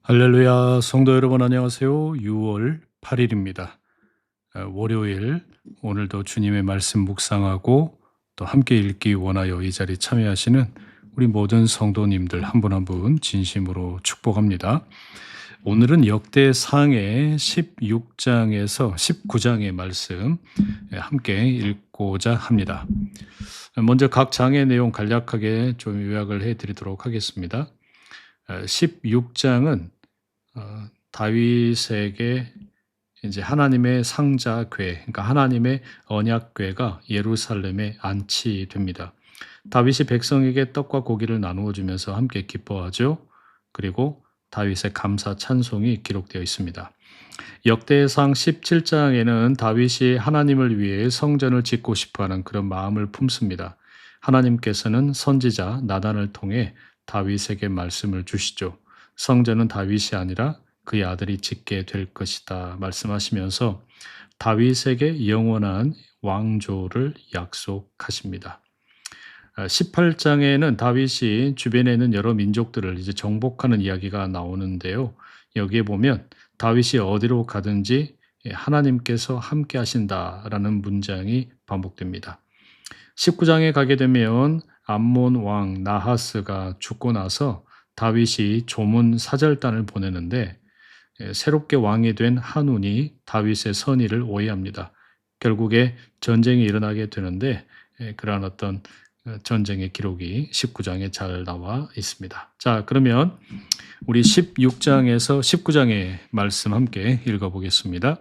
할렐루야, 성도 여러분 안녕하세요. 6월 8일입니다. 월요일, 오늘도 주님의 말씀 묵상하고 또 함께 읽기 원하여 이 자리에 참여하시는 우리 모든 성도님들 한 분 한 분 진심으로 축복합니다. 오늘은 역대상의 16장에서 19장의 말씀 함께 읽고자 합니다. 먼저 각 장의 내용 간략하게 좀 요약을 해드리도록 하겠습니다. 16장은 다윗에게 이제 하나님의 상자궤, 그러니까 하나님의 언약궤가 예루살렘에 안치됩니다. 다윗이 백성에게 떡과 고기를 나누어 주면서 함께 기뻐하죠. 그리고 다윗의 감사 찬송이 기록되어 있습니다. 역대상 17장에는 다윗이 하나님을 위해 성전을 짓고 싶어하는 그런 마음을 품습니다. 하나님께서는 선지자 나단을 통해 다윗에게 말씀을 주시죠. 성전은 다윗이 아니라 그의 아들이 짓게 될 것이다 말씀하시면서 다윗에게 영원한 왕조를 약속하십니다. 18장에는 다윗이 주변에 있는 여러 민족들을 이제 정복하는 이야기가 나오는데요. 여기에 보면 다윗이 어디로 가든지 하나님께서 함께 하신다라는 문장이 반복됩니다. 19장에 가게 되면 암몬 왕 나하스가 죽고 나서 다윗이 조문 사절단을 보내는데 새롭게 왕이 된 한운이 다윗의 선의를 오해합니다. 결국에 전쟁이 일어나게 되는데 그러한 어떤 전쟁의 기록이 19장에 잘 나와 있습니다. 자, 그러면 우리 16장에서 19장의 말씀 함께 읽어보겠습니다.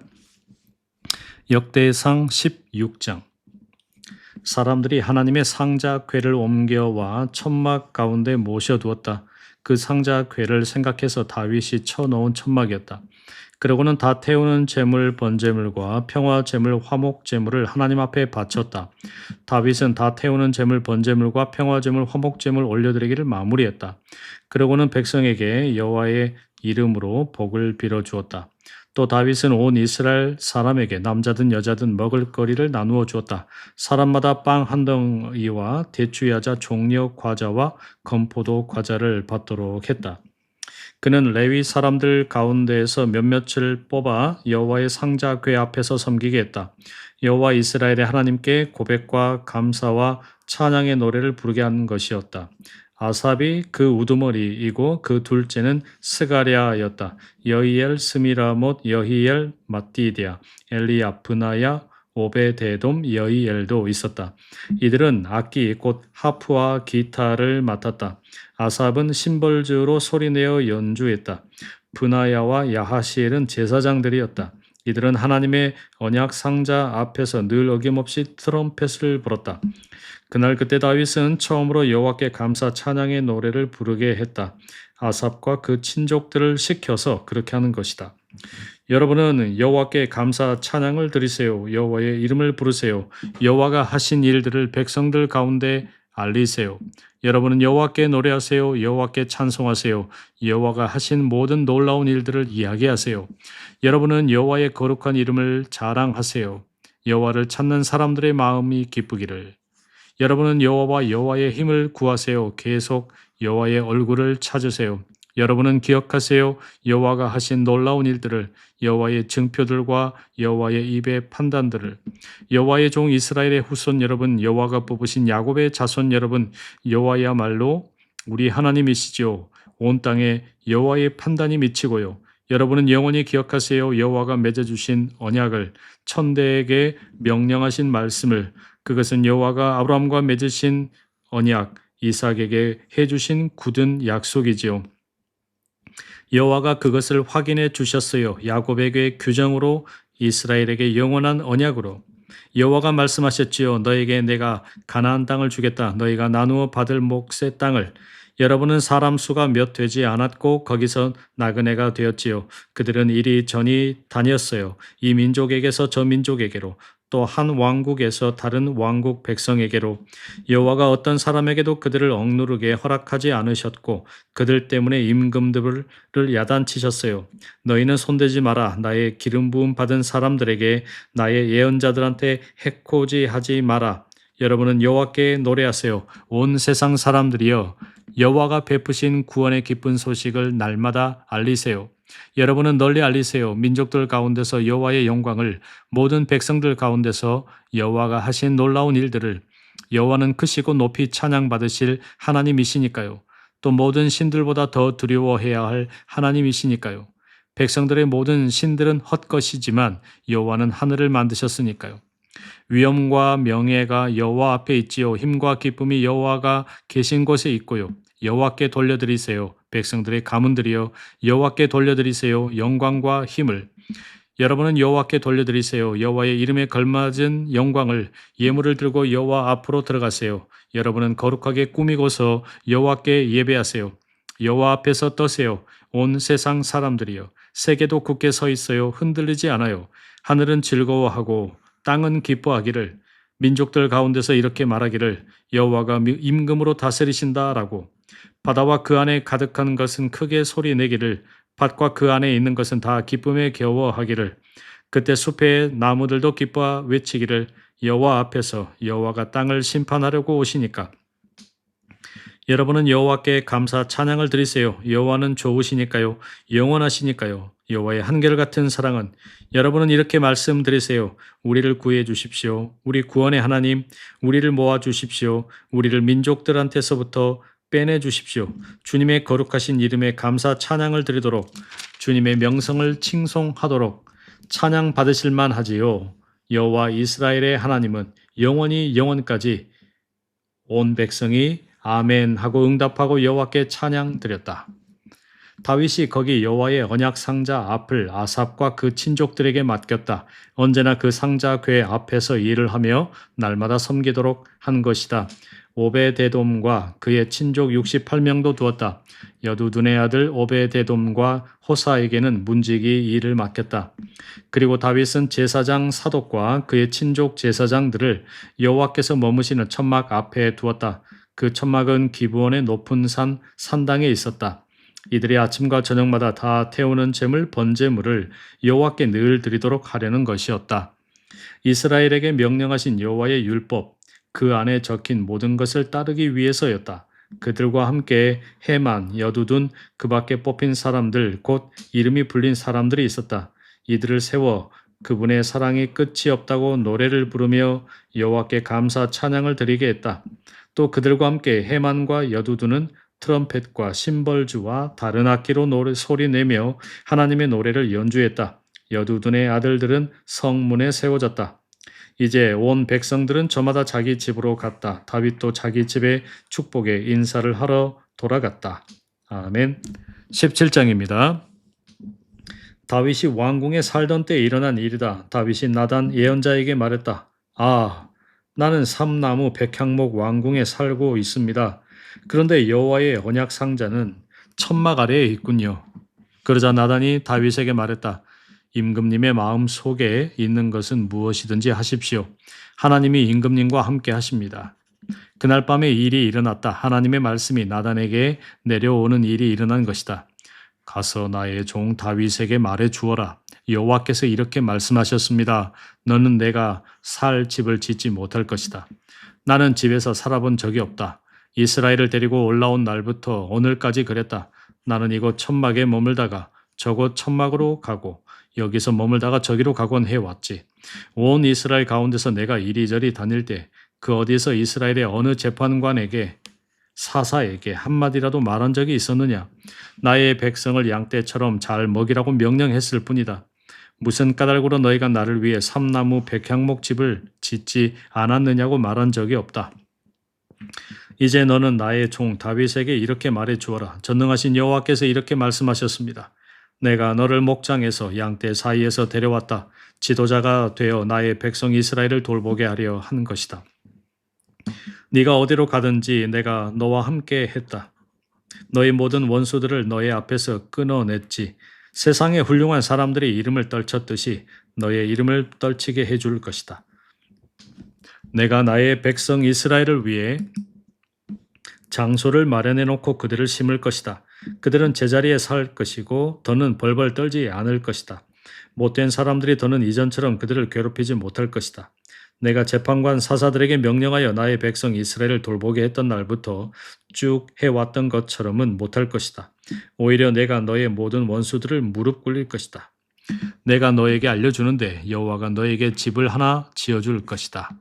역대상 16장. 사람들이 하나님의 상자 궤를 옮겨와 천막 가운데 모셔두었다. 그 상자 궤를 생각해서 다윗이 쳐놓은 천막이었다. 그러고는 다 태우는 제물 번제물과 평화 제물 화목 제물을 하나님 앞에 바쳤다. 다윗은 다 태우는 제물 번제물과 평화 제물 화목 제물 올려드리기를 마무리했다. 그러고는 백성에게 여호와의 이름으로 복을 빌어 주었다. 또 다윗은 온 이스라엘 사람에게 남자든 여자든 먹을거리를 나누어 주었다. 사람마다 빵 한 덩이와 대추야자 종려 과자와 건포도 과자를 받도록 했다. 그는 레위 사람들 가운데에서 몇몇을 뽑아 여호와의 상자 궤 앞에서 섬기게 했다. 여호와 이스라엘의 하나님께 고백과 감사와 찬양의 노래를 부르게 한 것이었다. 아삽이 그 우두머리이고 그 둘째는 스가랴였다. 여히엘, 스미라못, 여히엘, 마띠디아, 엘리압, 브나야, 오베데돔, 여히엘도 있었다. 이들은 악기 곧 하프와 기타를 맡았다. 아삽은 심벌주로 소리내어 연주했다. 브나야와 야하시엘은 제사장들이었다. 이들은 하나님의 언약 상자 앞에서 늘 어김없이 트럼펫을 불었다. 그날 그때 다윗은 처음으로 여호와께 감사 찬양의 노래를 부르게 했다. 아삽과 그 친족들을 시켜서 그렇게 하는 것이다. 여러분은 여호와께 감사 찬양을 드리세요. 여호와의 이름을 부르세요. 여호와가 하신 일들을 백성들 가운데 알리세요. 여러분은 여호와께 노래하세요. 여호와께 찬송하세요. 여호와가 하신 모든 놀라운 일들을 이야기하세요. 여러분은 여호와의 거룩한 이름을 자랑하세요. 여호와를 찾는 사람들의 마음이 기쁘기를. 여러분은 여호와와 여호와의 힘을 구하세요. 계속 여호와의 얼굴을 찾으세요. 여러분은 기억하세요. 여호와가 하신 놀라운 일들을, 여호와의 증표들과 여호와의 입의 판단들을. 여호와의 종 이스라엘의 후손 여러분, 여호와가 뽑으신 야곱의 자손 여러분, 여호와야말로 우리 하나님이시죠. 온 땅에 여호와의 판단이 미치고요. 여러분은 영원히 기억하세요. 여호와가 맺어주신 언약을, 천대에게 명령하신 말씀을. 그것은 여호와가 아브라함과 맺으신 언약, 이삭에게 해주신 굳은 약속이지요. 여호와가 그것을 확인해 주셨어요. 야곱에게 규정으로, 이스라엘에게 영원한 언약으로. 여호와가 말씀하셨지요. 너에게 내가 가나안 땅을 주겠다. 너희가 나누어 받을 몫의 땅을. 여러분은 사람 수가 몇 되지 않았고 거기서 나그네가 되었지요. 그들은 이리저리 다녔어요. 이 민족에게서 저 민족에게로, 또 한 왕국에서 다른 왕국 백성에게로. 여호와가 어떤 사람에게도 그들을 억누르게 허락하지 않으셨고 그들 때문에 임금들을 야단치셨어요. 너희는 손대지 마라. 나의 기름 부음 받은 사람들에게, 나의 예언자들한테 해코지하지 마라. 여러분은 여호와께 노래하세요. 온 세상 사람들이여 여호와가 베푸신 구원의 기쁜 소식을 날마다 알리세요. 여러분은 널리 알리세요. 민족들 가운데서 여호와의 영광을, 모든 백성들 가운데서 여호와가 하신 놀라운 일들을. 여호와는 크시고 높이 찬양받으실 하나님이시니까요. 또 모든 신들보다 더 두려워해야 할 하나님이시니까요. 백성들의 모든 신들은 헛것이지만 여호와는 하늘을 만드셨으니까요. 위엄과 명예가 여호와 앞에 있지요. 힘과 기쁨이 여호와가 계신 곳에 있고요. 여호와께 돌려드리세요. 백성들의 가문들이여 여호와께 돌려드리세요. 영광과 힘을. 여러분은 여호와께 돌려드리세요. 여호와의 이름에 걸맞은 영광을. 예물을 들고 여호와 앞으로 들어가세요. 여러분은 거룩하게 꾸미고서 여호와께 예배하세요. 여호와 앞에서 떠세요. 온 세상 사람들이여 세계도 굳게 서 있어요. 흔들리지 않아요. 하늘은 즐거워하고 땅은 기뻐하기를, 민족들 가운데서 이렇게 말하기를 여호와가 임금으로 다스리신다라고. 바다와 그 안에 가득한 것은 크게 소리내기를, 밭과 그 안에 있는 것은 다 기쁨에 겨워하기를. 그때 숲의 나무들도 기뻐 외치기를 여호와 앞에서 여호와가 땅을 심판하려고 오시니까. 여러분은 여호와께 감사 찬양을 드리세요. 여호와는 좋으시니까요. 영원하시니까요. 여호와의 한결같은 사랑은. 여러분은 이렇게 말씀드리세요. 우리를 구해 주십시오. 우리 구원의 하나님, 우리를 모아 주십시오. 우리를 민족들한테서부터 빼내 주십시오. 주님의 거룩하신 이름에 감사 찬양을 드리도록, 주님의 명성을 칭송하도록 찬양 받으실 만하지요. 여호와 이스라엘의 하나님은 영원히 영원까지. 온 백성이 아멘 하고 응답하고 여호와께 찬양 드렸다. 다윗이 거기 여호와의 언약 상자 앞을 아삽과 그 친족들에게 맡겼다. 언제나 그 상자 궤 앞에서 일을 하며 날마다 섬기도록 한 것이다. 오베데돔과 그의 친족 68명도 두었다. 여두둔의 아들 오베데돔과 호사에게는 문지기 일을 맡겼다. 그리고 다윗은 제사장 사독과 그의 친족 제사장들을 여호와께서 머무시는 천막 앞에 두었다. 그 천막은 기브온의 높은 산당에 있었다. 이들이 아침과 저녁마다 다 태우는 제물 번제물을 여호와께 늘 드리도록 하려는 것이었다. 이스라엘에게 명령하신 여호와의 율법, 그 안에 적힌 모든 것을 따르기 위해서였다. 그들과 함께 헤만, 여두둔, 그 밖에 뽑힌 사람들, 곧 이름이 불린 사람들이 있었다. 이들을 세워 그분의 사랑이 끝이 없다고 노래를 부르며 여호와께 감사 찬양을 드리게 했다. 또 그들과 함께 헤만과 여두둔은 트럼펫과 심벌주와 다른 악기로 소리내며 하나님의 노래를 연주했다. 여두둔의 아들들은 성문에 세워졌다. 이제 온 백성들은 저마다 자기 집으로 갔다. 다윗도 자기 집에 축복의 인사를 하러 돌아갔다. 아멘. 17장입니다. 다윗이 왕궁에 살던 때 일어난 일이다. 다윗이 나단 예언자에게 말했다. 아, 나는 삼나무 백향목 왕궁에 살고 있습니다. 그런데 여호와의 언약 상자는 천막 아래에 있군요. 그러자 나단이 다윗에게 말했다. 임금님의 마음 속에 있는 것은 무엇이든지 하십시오. 하나님이 임금님과 함께 하십니다. 그날 밤에 일이 일어났다. 하나님의 말씀이 나단에게 내려오는 일이 일어난 것이다. 가서 나의 종 다윗에게 말해 주어라. 여호와께서 이렇게 말씀하셨습니다. 너는 내가 살 집을 짓지 못할 것이다. 나는 집에서 살아본 적이 없다. 이스라엘을 데리고 올라온 날부터 오늘까지 그랬다. 나는 이곳 천막에 머물다가 저곳 천막으로 가고 여기서 머물다가 저기로 가곤 해왔지. 온 이스라엘 가운데서 내가 이리저리 다닐 때 그 어디서 이스라엘의 어느 재판관에게 사사에게 한마디라도 말한 적이 있었느냐? 나의 백성을 양떼처럼 잘 먹이라고 명령했을 뿐이다. 무슨 까닭으로 너희가 나를 위해 삼나무 백향목 집을 짓지 않았느냐고 말한 적이 없다. 이제 너는 나의 종 다윗에게 이렇게 말해 주어라. 전능하신 여호와께서 이렇게 말씀하셨습니다. 내가 너를 목장에서 양떼 사이에서 데려왔다. 지도자가 되어 나의 백성 이스라엘을 돌보게 하려 한 것이다. 네가 어디로 가든지 내가 너와 함께 했다. 너의 모든 원수들을 너의 앞에서 끊어냈지. 세상의 훌륭한 사람들이 이름을 떨쳤듯이 너의 이름을 떨치게 해줄 것이다. 내가 나의 백성 이스라엘을 위해 장소를 마련해 놓고 그들을 심을 것이다. 그들은 제자리에 살 것이고 더는 벌벌 떨지 않을 것이다. 못된 사람들이 더는 이전처럼 그들을 괴롭히지 못할 것이다. 내가 재판관 사사들에게 명령하여 나의 백성 이스라엘을 돌보게 했던 날부터 쭉 해왔던 것처럼은 못할 것이다. 오히려 내가 너의 모든 원수들을 무릎 꿇릴 것이다. 내가 너에게 알려주는데 여호와가 너에게 집을 하나 지어줄 것이다.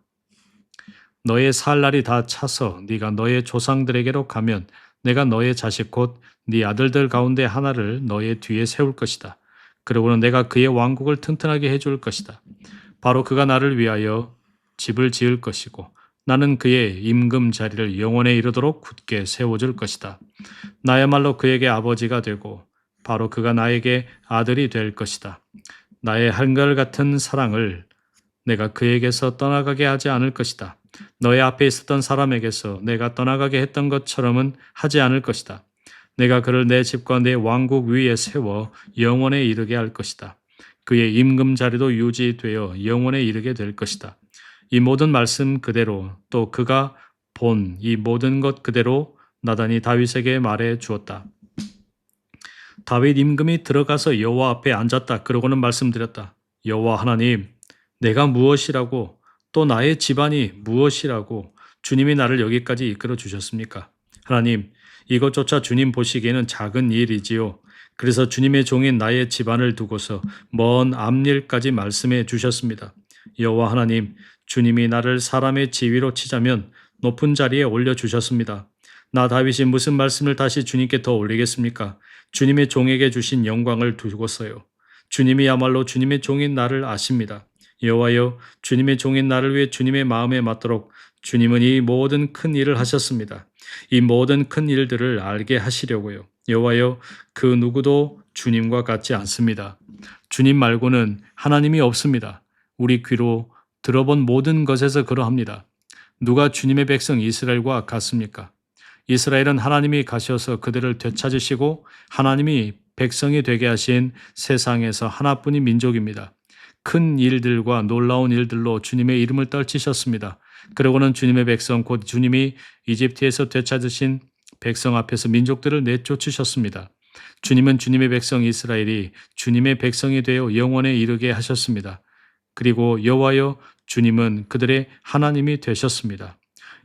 너의 살 날이 다 차서 네가 너의 조상들에게로 가면 내가 너의 자식 곧 네 아들들 가운데 하나를 너의 뒤에 세울 것이다. 그러고는 내가 그의 왕국을 튼튼하게 해줄 것이다. 바로 그가 나를 위하여 집을 지을 것이고 나는 그의 임금 자리를 영원에 이르도록 굳게 세워줄 것이다. 나야말로 그에게 아버지가 되고 바로 그가 나에게 아들이 될 것이다. 나의 한결같은 사랑을 내가 그에게서 떠나가게 하지 않을 것이다. 너의 앞에 있었던 사람에게서 내가 떠나가게 했던 것처럼은 하지 않을 것이다. 내가 그를 내 집과 내 왕국 위에 세워 영원에 이르게 할 것이다. 그의 임금 자리도 유지되어 영원에 이르게 될 것이다. 이 모든 말씀 그대로 또 그가 본 이 모든 것 그대로 나단이 다윗에게 말해 주었다. 다윗 임금이 들어가서 여호와 앞에 앉았다. 그러고는 말씀드렸다. 여호와 하나님, 내가 무엇이라고 또 나의 집안이 무엇이라고 주님이 나를 여기까지 이끌어 주셨습니까? 하나님, 이것조차 주님 보시기에는 작은 일이지요. 그래서 주님의 종인 나의 집안을 두고서 먼 앞일까지 말씀해 주셨습니다. 여호와 하나님, 주님이 나를 사람의 지위로 치자면 높은 자리에 올려주셨습니다. 나 다윗이 무슨 말씀을 다시 주님께 더 올리겠습니까? 주님의 종에게 주신 영광을 두고서요. 주님이야말로 주님의 종인 나를 아십니다. 여호와여, 주님의 종인 나를 위해 주님의 마음에 맞도록 주님은 이 모든 큰 일을 하셨습니다. 이 모든 큰 일들을 알게 하시려고요. 여호와여, 그 누구도 주님과 같지 않습니다. 주님 말고는 하나님이 없습니다. 우리 귀로 들어본 모든 것에서 그러합니다. 누가 주님의 백성 이스라엘과 같습니까? 이스라엘은 하나님이 가셔서 그들을 되찾으시고 하나님이 백성이 되게 하신 세상에서 하나뿐인 민족입니다. 큰 일들과 놀라운 일들로 주님의 이름을 떨치셨습니다. 그러고는 주님의 백성 곧 주님이 이집트에서 되찾으신 백성 앞에서 민족들을 내쫓으셨습니다. 주님은 주님의 백성 이스라엘이 주님의 백성이 되어 영원에 이르게 하셨습니다. 그리고 여호와여, 주님은 그들의 하나님이 되셨습니다.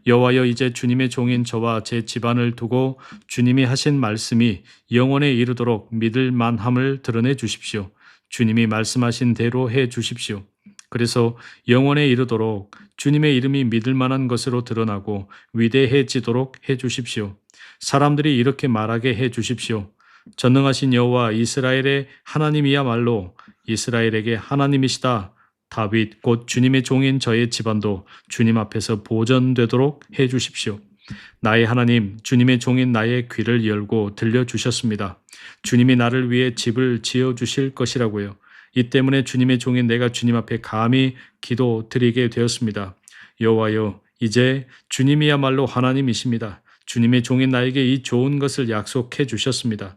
여호와여, 이제 주님의 종인 저와 제 집안을 두고 주님이 하신 말씀이 영원에 이르도록 믿을 만함을 드러내 주십시오. 주님이 말씀하신 대로 해 주십시오. 그래서 영원에 이르도록 주님의 이름이 믿을 만한 것으로 드러나고 위대해지도록 해 주십시오. 사람들이 이렇게 말하게 해 주십시오. 전능하신 여호와 이스라엘의 하나님이야말로 이스라엘에게 하나님이시다. 다윗 곧 주님의 종인 저의 집안도 주님 앞에서 보전되도록 해 주십시오. 나의 하나님, 주님의 종인 나의 귀를 열고 들려주셨습니다. 주님이 나를 위해 집을 지어주실 것이라고요. 이 때문에 주님의 종인 내가 주님 앞에 감히 기도 드리게 되었습니다. 여호와여, 이제 주님이야말로 하나님이십니다. 주님의 종인 나에게 이 좋은 것을 약속해 주셨습니다.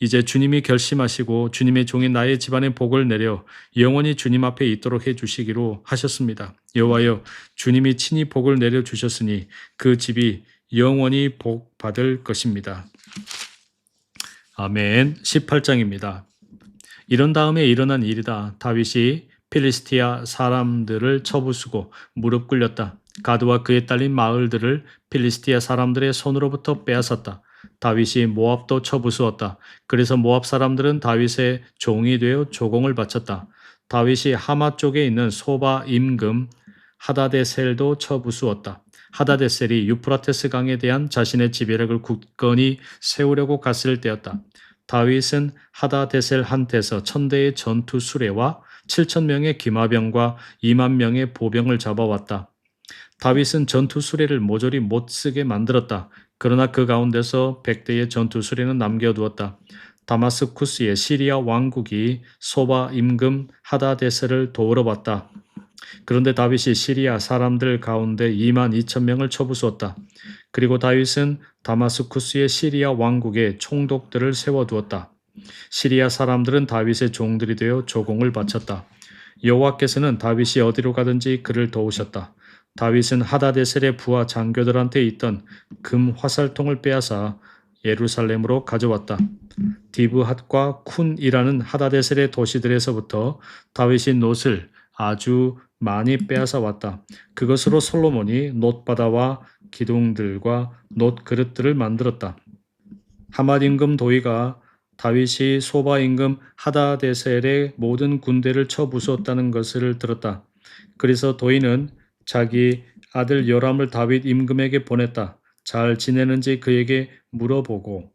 이제 주님이 결심하시고 주님의 종인 나의 집안에 복을 내려 영원히 주님 앞에 있도록 해 주시기로 하셨습니다. 여호와여, 주님이 친히 복을 내려 주셨으니 그 집이 영원히 복 받을 것입니다. 아멘. 18장입니다. 이런 다음에 일어난 일이다. 다윗이 필리스티아 사람들을 쳐부수고 무릎 꿇렸다. 가드와 그의 딸린 마을들을 필리스티아 사람들의 손으로부터 빼앗았다. 다윗이 모압도 쳐부수었다. 그래서 모압 사람들은 다윗의 종이 되어 조공을 바쳤다. 다윗이 하마 쪽에 있는 소바 임금 하다데셀도 쳐부수었다. 하다데셀이 유프라테스 강에 대한 자신의 지배력을 굳건히 세우려고 갔을 때였다. 다윗은 하다데셀한테서 1000대의 전투 수레와 7000명의 기마병과 2만 명의 보병을 잡아왔다. 다윗은 전투 수레를 모조리 못 쓰게 만들었다. 그러나 그 가운데서 100대의 전투 수레는 남겨두었다. 다마스쿠스의 시리아 왕국이 소바 임금 하다데셀을 도우러 왔다. 그런데 다윗이 시리아 사람들 가운데 2만 2천 명을 쳐부수었다. 그리고 다윗은 다마스쿠스의 시리아 왕국에 총독들을 세워두었다. 시리아 사람들은 다윗의 종들이 되어 조공을 바쳤다. 여호와께서는 다윗이 어디로 가든지 그를 도우셨다. 다윗은 하다데셀의 부하 장교들한테 있던 금 화살통을 빼앗아 예루살렘으로 가져왔다. 디브핫과 쿤이라는 하다데셀의 도시들에서부터 다윗이 놋을 아주 많이 빼앗아 왔다. 그것으로 솔로몬이 놋바다와 기둥들과 놋 그릇들을 만들었다. 하맛 임금 도이가 다윗이 소바 임금 하다데셀의 모든 군대를 쳐부수었다는 것을 들었다. 그래서 도이는 자기 아들 요람을 다윗 임금에게 보냈다. 잘 지내는지 그에게 물어보고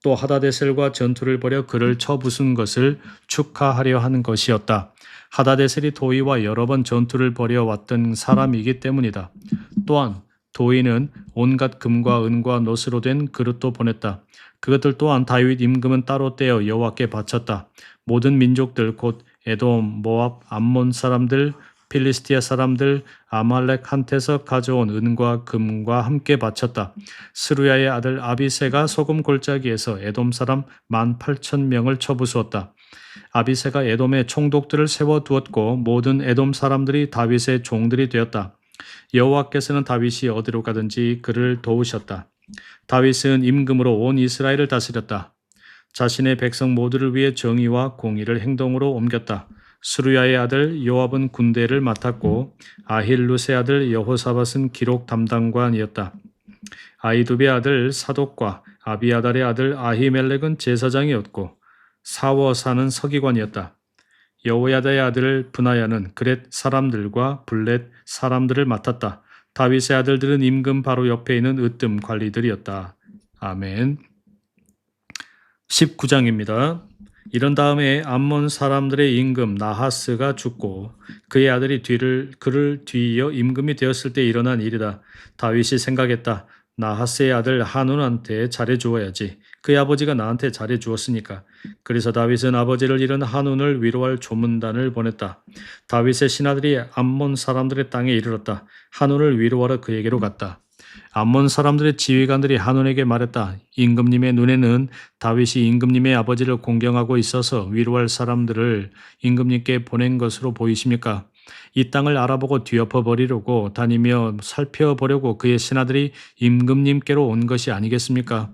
또 하다데셀과 전투를 벌여 그를 쳐부순 것을 축하하려 하는 것이었다. 하다데셀이 도이와 여러 번 전투를 벌여 왔던 사람이기 때문이다. 또한 도이는 온갖 금과 은과 놋으로 된 그릇도 보냈다. 그것들 또한 다윗 임금은 따로 떼어 여호와께 바쳤다. 모든 민족들 곧 에돔, 모압, 암몬 사람들, 필리스티아 사람들, 아말렉한테서 가져온 은과 금과 함께 바쳤다. 스루야의 아들 아비새가 소금 골짜기에서 에돔 사람 18,000명을 쳐부수었다. 아비새가 에돔에 총독들을 세워두었고 모든 에돔 사람들이 다윗의 종들이 되었다. 여호와께서는 다윗이 어디로 가든지 그를 도우셨다. 다윗은 임금으로 온 이스라엘을 다스렸다. 자신의 백성 모두를 위해 정의와 공의를 행동으로 옮겼다. 스루야의 아들 요압은 군대를 맡았고 아힐루스의 아들 여호사밧은 기록 담당관이었다. 아이두베의 아들 사독과 아비아달의 아들 아히멜렉은 제사장이었고 사워사는 서기관이었다. 여호야다의 아들 브나야는 그렛 사람들과 블렛 사람들을 맡았다. 다윗의 아들들은 임금 바로 옆에 있는 으뜸 관리들이었다. 아멘. 19장입니다. 이런 다음에 암몬 사람들의 임금 나하스가 죽고 그의 아들이 그를 뒤이어 임금이 되었을 때 일어난 일이다. 다윗이 생각했다. 나하스의 아들 한운한테 잘해주어야지. 그의 아버지가 나한테 잘해주었으니까. 그래서 다윗은 아버지를 잃은 한운을 위로할 조문단을 보냈다. 다윗의 신하들이 암몬 사람들의 땅에 이르렀다. 한운을 위로하러 그에게로 갔다. 암몬 사람들의 지휘관들이 한운에게 말했다. 임금님의 눈에는 다윗이 임금님의 아버지를 공경하고 있어서 위로할 사람들을 임금님께 보낸 것으로 보이십니까? 이 땅을 알아보고 뒤엎어 버리려고 다니며 살펴보려고 그의 신하들이 임금님께로 온 것이 아니겠습니까?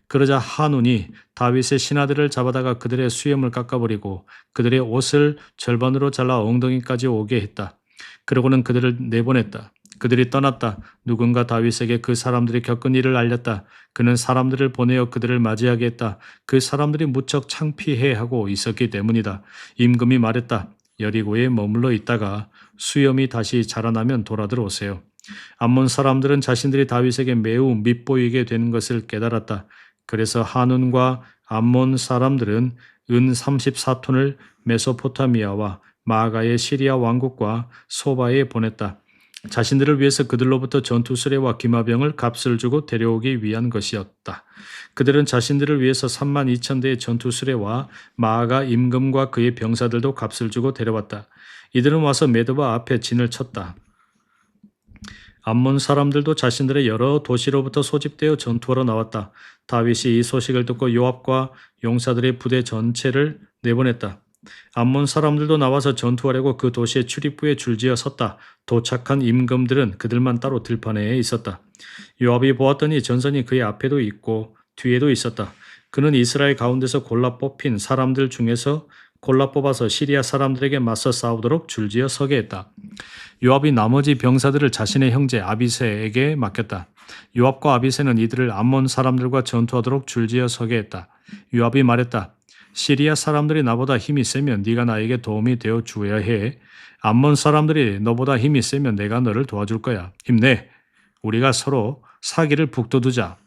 그러자 한운이 다윗의 신하들을 잡아다가 그들의 수염을 깎아버리고 그들의 옷을 절반으로 잘라 엉덩이까지 오게 했다. 그러고는 그들을 내보냈다. 그들이 떠났다. 누군가 다윗에게 그 사람들이 겪은 일을 알렸다. 그는 사람들을 보내어 그들을 맞이하게 했다. 그 사람들이 무척 창피해하고 있었기 때문이다. 임금이 말했다. 여리고에 머물러 있다가 수염이 다시 자라나면 돌아들어오세요. 암몬 사람들은 자신들이 다윗에게 매우 밉보이게 되는 것을 깨달았다. 그래서 한운과 암몬 사람들은 은 34톤을 메소포타미아와 마가의 시리아 왕국과 소바에 보냈다. 자신들을 위해서 그들로부터 전투 수레와 기마병을 값을 주고 데려오기 위한 것이었다. 그들은 자신들을 위해서 32,000대의 전투 수레와 마아가 임금과 그의 병사들도 값을 주고 데려왔다. 이들은 와서 메드바 앞에 진을 쳤다. 암몬 사람들도 자신들의 여러 도시로부터 소집되어 전투하러 나왔다. 다윗이 이 소식을 듣고 요압과 용사들의 부대 전체를 내보냈다. 암몬 사람들도 나와서 전투하려고 그 도시의 출입구에 줄지어 섰다. 도착한 임금들은 그들만 따로 들판에 있었다. 요압이 보았더니 전선이 그의 앞에도 있고 뒤에도 있었다. 그는 이스라엘 가운데서 골라 뽑힌 사람들 중에서 골라 뽑아서 시리아 사람들에게 맞서 싸우도록 줄지어 서게 했다. 요압이 나머지 병사들을 자신의 형제 아비새에게 맡겼다. 요압과 아비새는 이들을 암몬 사람들과 전투하도록 줄지어 서게 했다. 요압이 말했다. 시리아 사람들이 나보다 힘이 세면 네가 나에게 도움이 되어 주어야 해. 암몬 사람들이 너보다 힘이 세면 내가 너를 도와줄 거야. 힘내. 우리가 서로 사기를 북돋우자.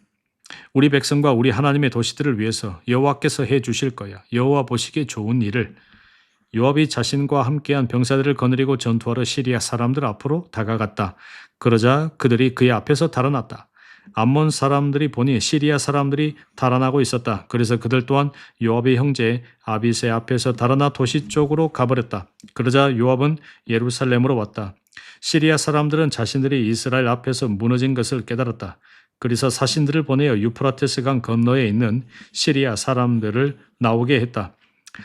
우리 백성과 우리 하나님의 도시들을 위해서 여호와께서 해 주실 거야. 여호와 보시기에 좋은 일을. 요압이 자신과 함께한 병사들을 거느리고 전투하러 시리아 사람들 앞으로 다가갔다. 그러자 그들이 그의 앞에서 달아났다. 암몬 사람들이 보니 시리아 사람들이 달아나고 있었다. 그래서 그들 또한 요압의 형제 아비새 앞에서 달아나 도시 쪽으로 가버렸다. 그러자 요압은 예루살렘으로 왔다. 시리아 사람들은 자신들이 이스라엘 앞에서 무너진 것을 깨달았다. 그래서 사신들을 보내어 유프라테스 강 건너에 있는 시리아 사람들을 나오게 했다.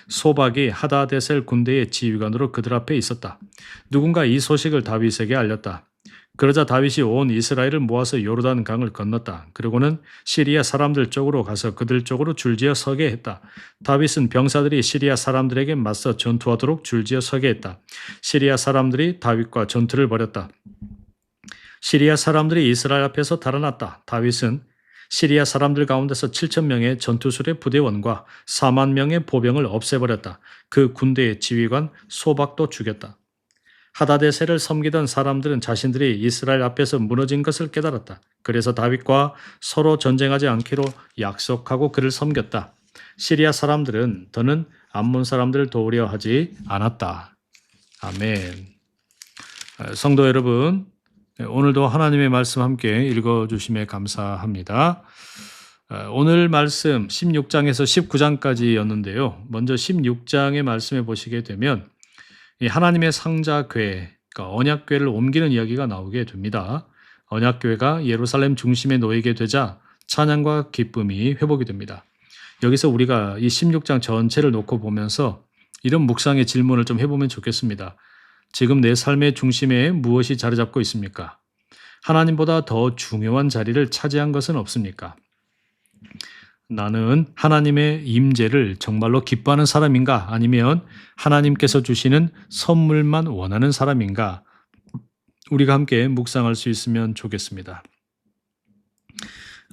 소박이 하다데셀 군대의 지휘관으로 그들 앞에 있었다. 누군가 이 소식을 다윗에게 알렸다. 그러자 다윗이 온 이스라엘을 모아서 요르단 강을 건넜다. 그리고는 시리아 사람들 쪽으로 가서 그들 쪽으로 줄지어 서게 했다. 다윗은 병사들이 시리아 사람들에게 맞서 전투하도록 줄지어 서게 했다. 시리아 사람들이 다윗과 전투를 벌였다. 시리아 사람들이 이스라엘 앞에서 달아났다. 다윗은 시리아 사람들 가운데서 7,000명의 전투술의 부대원과 4만 명의 보병을 없애버렸다. 그 군대의 지휘관 소박도 죽였다. 하다데셀을 섬기던 사람들은 자신들이 이스라엘 앞에서 무너진 것을 깨달았다. 그래서 다윗과 서로 전쟁하지 않기로 약속하고 그를 섬겼다. 시리아 사람들은 더는 암몬 사람들을 도우려 하지 않았다. 아멘. 성도 여러분, 오늘도 하나님의 말씀 함께 읽어주심에 감사합니다. 오늘 말씀 16장에서 19장까지였는데요. 먼저 16장의 말씀에 보시게 되면 이 하나님의 상자궤, 그러니까 언약궤를 옮기는 이야기가 나오게 됩니다. 언약궤가 예루살렘 중심에 놓이게 되자 찬양과 기쁨이 회복이 됩니다. 여기서 우리가 이 16장 전체를 놓고 보면서 이런 묵상의 질문을 좀 해보면 좋겠습니다. 지금 내 삶의 중심에 무엇이 자리 잡고 있습니까? 하나님보다 더 중요한 자리를 차지한 것은 없습니까? 나는 하나님의 임재를 정말로 기뻐하는 사람인가? 아니면 하나님께서 주시는 선물만 원하는 사람인가? 우리가 함께 묵상할 수 있으면 좋겠습니다.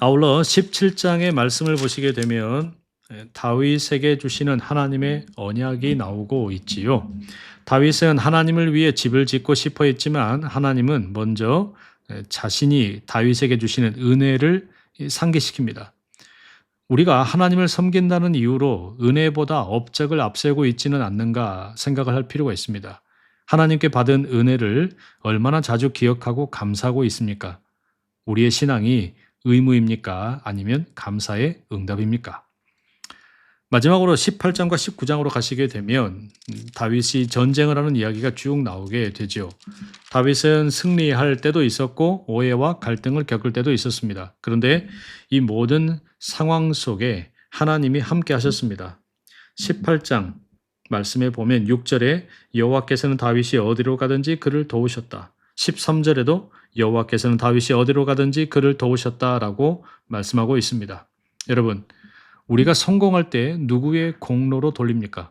아울러 17장의 말씀을 보시게 되면 다윗에게 주시는 하나님의 언약이 나오고 있지요. 다윗은 하나님을 위해 집을 짓고 싶어 했지만 하나님은 먼저 자신이 다윗에게 주시는 은혜를 상기시킵니다. 우리가 하나님을 섬긴다는 이유로 은혜보다 업적을 앞세우고 있지는 않는가 생각을 할 필요가 있습니다. 하나님께 받은 은혜를 얼마나 자주 기억하고 감사하고 있습니까? 우리의 신앙이 의무입니까? 아니면 감사의 응답입니까? 마지막으로 18장과 19장으로 가시게 되면 다윗이 전쟁을 하는 이야기가 쭉 나오게 되죠. 다윗은 승리할 때도 있었고 오해와 갈등을 겪을 때도 있었습니다. 그런데 이 모든 상황 속에 하나님이 함께 하셨습니다. 18장 말씀에 보면 6절에 여호와께서는 다윗이 어디로 가든지 그를 도우셨다. 13절에도 여호와께서는 다윗이 어디로 가든지 그를 도우셨다라고 말씀하고 있습니다. 여러분, 우리가 성공할 때 누구의 공로로 돌립니까?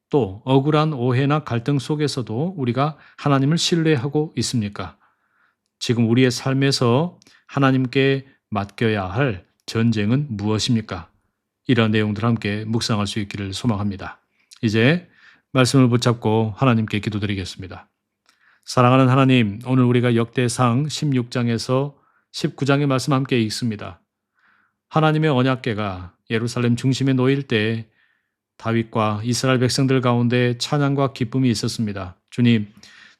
또 억울한 오해나 갈등 속에서도 우리가 하나님을 신뢰하고 있습니까? 지금 우리의 삶에서 하나님께 맡겨야 할 전쟁은 무엇입니까? 이러한 내용들 함께 묵상할 수 있기를 소망합니다. 이제 말씀을 붙잡고 하나님께 기도드리겠습니다. 사랑하는 하나님, 오늘 우리가 역대상 16장에서 19장의 말씀 함께 읽습니다. 하나님의 언약궤가 예루살렘 중심에 놓일 때 다윗과 이스라엘 백성들 가운데 찬양과 기쁨이 있었습니다. 주님,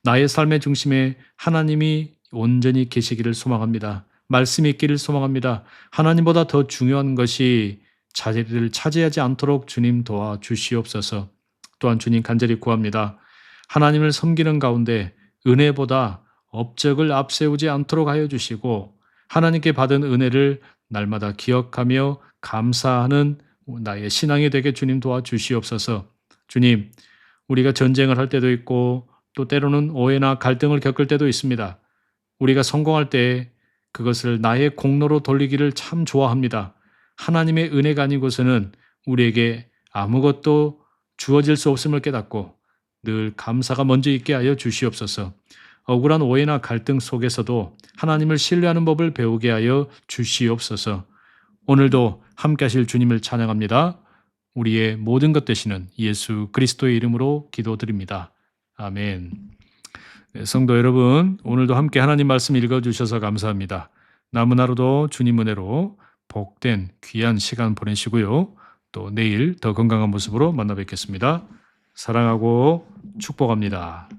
나의 삶의 중심에 하나님이 온전히 계시기를 소망합니다. 말씀이 있기를 소망합니다. 하나님보다 더 중요한 것이 자리를 차지하지 않도록 주님 도와주시옵소서. 또한 주님 간절히 구합니다. 하나님을 섬기는 가운데 은혜보다 업적을 앞세우지 않도록 하여 주시고 하나님께 받은 은혜를 날마다 기억하며 감사하는 나의 신앙이 되게 주님 도와주시옵소서. 주님, 우리가 전쟁을 할 때도 있고 또 때로는 오해나 갈등을 겪을 때도 있습니다. 우리가 성공할 때 그것을 나의 공로로 돌리기를 참 좋아합니다. 하나님의 은혜가 아니고서는 우리에게 아무것도 주어질 수 없음을 깨닫고 늘 감사가 먼저 있게 하여 주시옵소서. 억울한 오해나 갈등 속에서도 하나님을 신뢰하는 법을 배우게 하여 주시옵소서. 오늘도 함께 하실 주님을 찬양합니다. 우리의 모든 것 되시는 예수 그리스도의 이름으로 기도드립니다. 아멘. 성도 여러분, 오늘도 함께 하나님 말씀 읽어주셔서 감사합니다. 남은 하루도 주님 은혜로 복된 귀한 시간 보내시고요. 또 내일 더 건강한 모습으로 만나 뵙겠습니다. 사랑하고 축복합니다.